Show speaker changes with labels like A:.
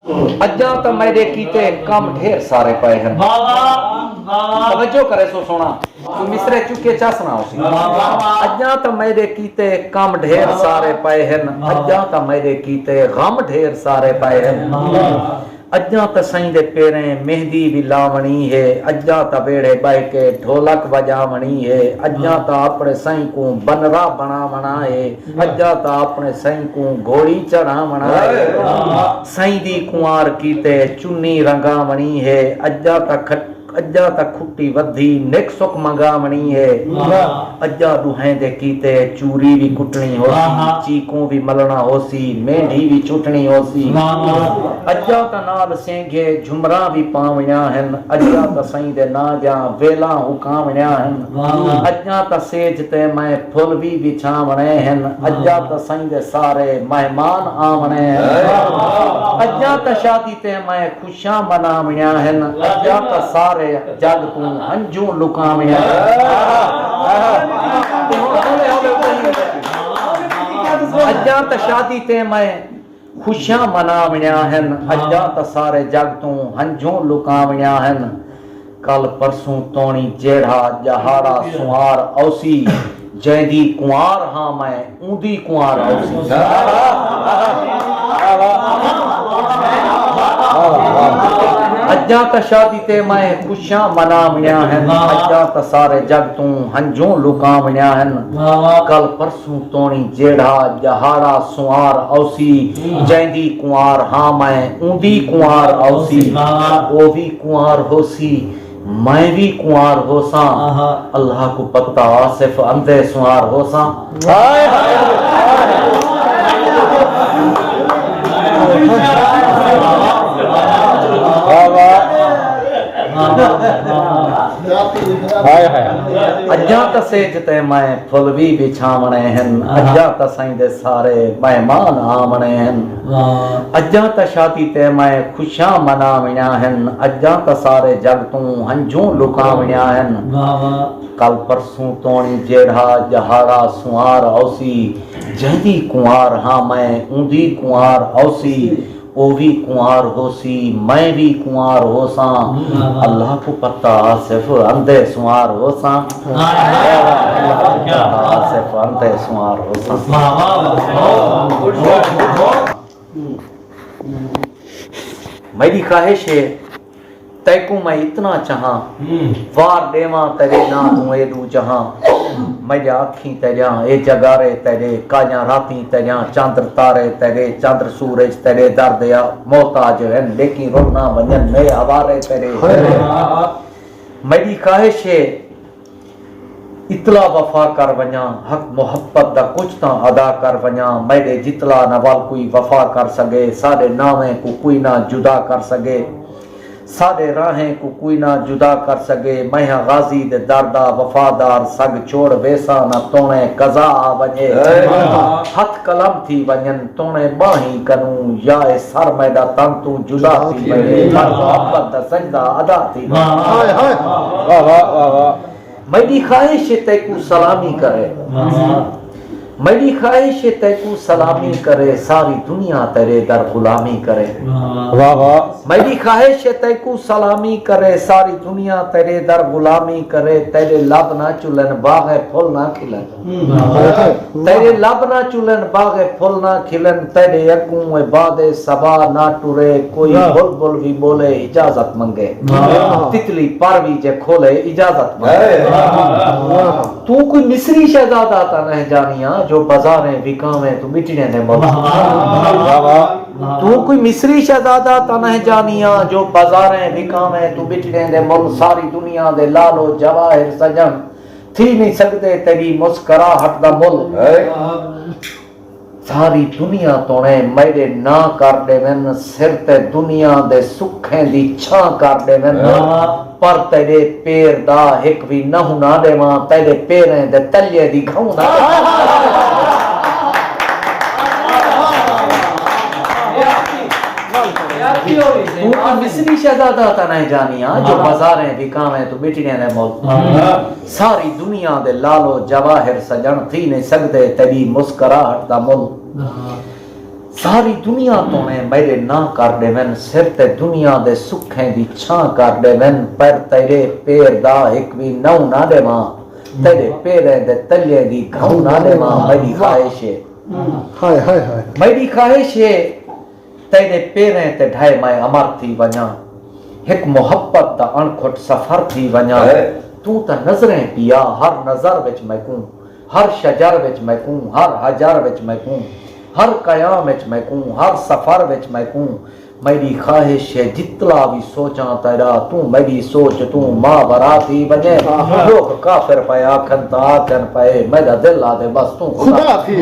A: अज्जा तो मेरे कीते कम ढेर सारे पए हैं। तवज्जो करे सो सोना तू मिसरे चुके चा सुनाओ सी। अज्जा तो मेरे कीते कम ढेर सारे पए हैं, अज्जा तो मेरे कीते गम ढेर सारे पए हैं। अज्जा त सईं दे पेरें मेहंदी भी लावणी है, अज्जा त बेड़े बह के ढोलक बजावणी है, अज्जा त अपने सईं को बनरा बनावना है, अज्जा त अपने सईं को घोड़ी चढ़ावना है। सईं दी कुंवार कीते चुन्नी रंगावणी है, अज्जा त खुट्टी वधी निक सुख मंगावणी है। अज्जा दुहें दे कीते चूरी भी कुटनी होसी, चीकू भी मलना होसी, मेंढी भी चुटनी होसी। अज्जा त नाल सेंघे झुमरा भी पावणिया हन, अज्जा त सईं दे नाजा वेला हुकावणिया हन। अज्जा त सेज ते मैं फुल भी बिछावणे हन, अज्जा त सईं दे सारे मेहमान आवणे हन। अज्जा त शादी ते मैं खुशियां मनावणिया हन, अज्जा त सारे जग तू हंजू लुकावणिया। अज्जा त शादी ते मैं खुशियां मनावणिया हन, अज्जा त सारे जग तू हंजू लुकावणिया हन। कल परसों तोणी जेड़ा जहाड़ा सुहार औसी, जैदी कुंवार हां मैं ऊंदी कुंवार औसी। अज्जा त शादी ते मैं खुशियां मनावणिया हन, अज्जा त सारे जग तू हंजू लुकावणिया हन। कल परसों तोणी जेड़ा जहाड़ा सुहार औसी, जैदी कुंवार हां मैं ऊंदी कुंवार औसी। वो भी कुंवार होसी मैं भी कुंवार होसा, अल्लाह को पता सिर्फ अंधे सुहार होसा। अज्जा त सेज ते मैं फुल भी बिछावणे हन, अज्जा त सईं दे सारे मेहमान आवणे हन। अज्जा त शादी ते मैं खुशियां मनावणिया हन, अज्जा त सारे जग तू हंजू लुकावणिया हन। कल परसों तोणी जेड़ा जहाड़ा सुहार औसी, जैदी कुंवार हां मैं ऊंदी कुंवार औसी। वो भी कुंवार होसी मैं भी कुंवार होसा, अल्लाह को पता सिर्फ अंधे सुहार होसा। सिर्फ अंधे सुहार होसा। मेरी ख्वाहिश है तैको मैं इतना चाहा, वार देवा तेरे ना तू एदू जहां। मेरी आखी तेरिया ए जगारे तेरे, काया राती तेरिया चंद्र तारे तेरे, चंद्र सूरज तेरे दर्द या मोहताज है, लेकिन रोना वजन में आवारे तेरे। मेरी ख्वाहिश है इतला वफा कर वजा, हक मोहब्बत दा कुछ ता अदा कर वजा। मेरे जितला नवाल कोई वफा कर सके, सारे नावे को कोई ना जुदा कर सके, सारे राहें को कोई ना जुदा कर सके। मैं गाजी दे दर्दा वफादार, सग छोड़ वेसा ना तोने कजा आ वजे। हथ कलम थी वजन तोने बाही करूं, या सर मैदा तन तू जुदा थी वजे। मोहब्बत दा सजदा अदा थी। मेरी ख्वाहिश है तैको सलामी करे, मेरी ख्वाहिश है तैको सलामी करे, सारी दुनिया तेरे दर गुलामी करे। वाह वाह। मेरी ख्वाहिश है तैको सलामी करे, सारी दुनिया तेरे दर गुलामी करे। तेरे लब ना चुलन बागे फूल ना खिलन, तेरे लब ना चुलन बागे फूल ना खिलन। तेरे अगू बादे सबा ना टुरे, कोई बुलबुल भी बोले इजाजत मंगे, तितली पर भी जे खोले इजाजत मंगे। तू कोई मिस्री शहजादा ता नहीं जानिया, जो बाजारें बिकावे तू मिटने दे मोल। तू कोई मिस्री शहजादा ता नहीं जानिया, जो बाजारें बिकावे तू मिटने दे मोल। सारी दुनिया दे लालो जवाहिर सजन, थी नहीं सकते तेरी मुस्कुराहट दा मुल। सारी दुनिया तोने मेरे ना कर देवन, सिर ते दुनिया दे सुखें दी छां कर देवन। पर तेरे पैर दा एक भी नहु ना देवा, तेरे पैरें दे तले दी खाऊं ना। तू मिस्री शहजादा ता नहीं जानिया, जो बाजारें बिकावे तू मिटने दे मोल। सारी दुनिया दे लालो जवाहिर सजन, थी नहीं सकते तेरी मुस्कुराहट दा मुल। सारी दुनिया तो ने मेरे ना कर देवन सिर ते दुनिया दे सुखें दी छां कर देवन पर तेरे पैर दा एक भी नौ ना देवां तेरे पैरें दे तले दी घाव ना देवां मेरी ख्वाहिश है
B: हाय हाय हाय
A: मेरी ख्वाहिश है तेरे पैरें ते ढाए मैं अमर थी वञा एक मोहब्बत दा अणखुट सफर थी वञा तू त नजरें पिया हर नजर विच मैकूं हर शजर विच मैकूं हर हजर विच मैकूं हर कयाम विच मैकूं हर सफर विच मैकूं मेरी ख्वाहिश है जितला भी सोचा तेरा तू मेरी सोच तू मां बरा थी वञे लोग काफिर पे आखन ता आखन पे मेरा दिल आ दे बस तू
B: खुदा थी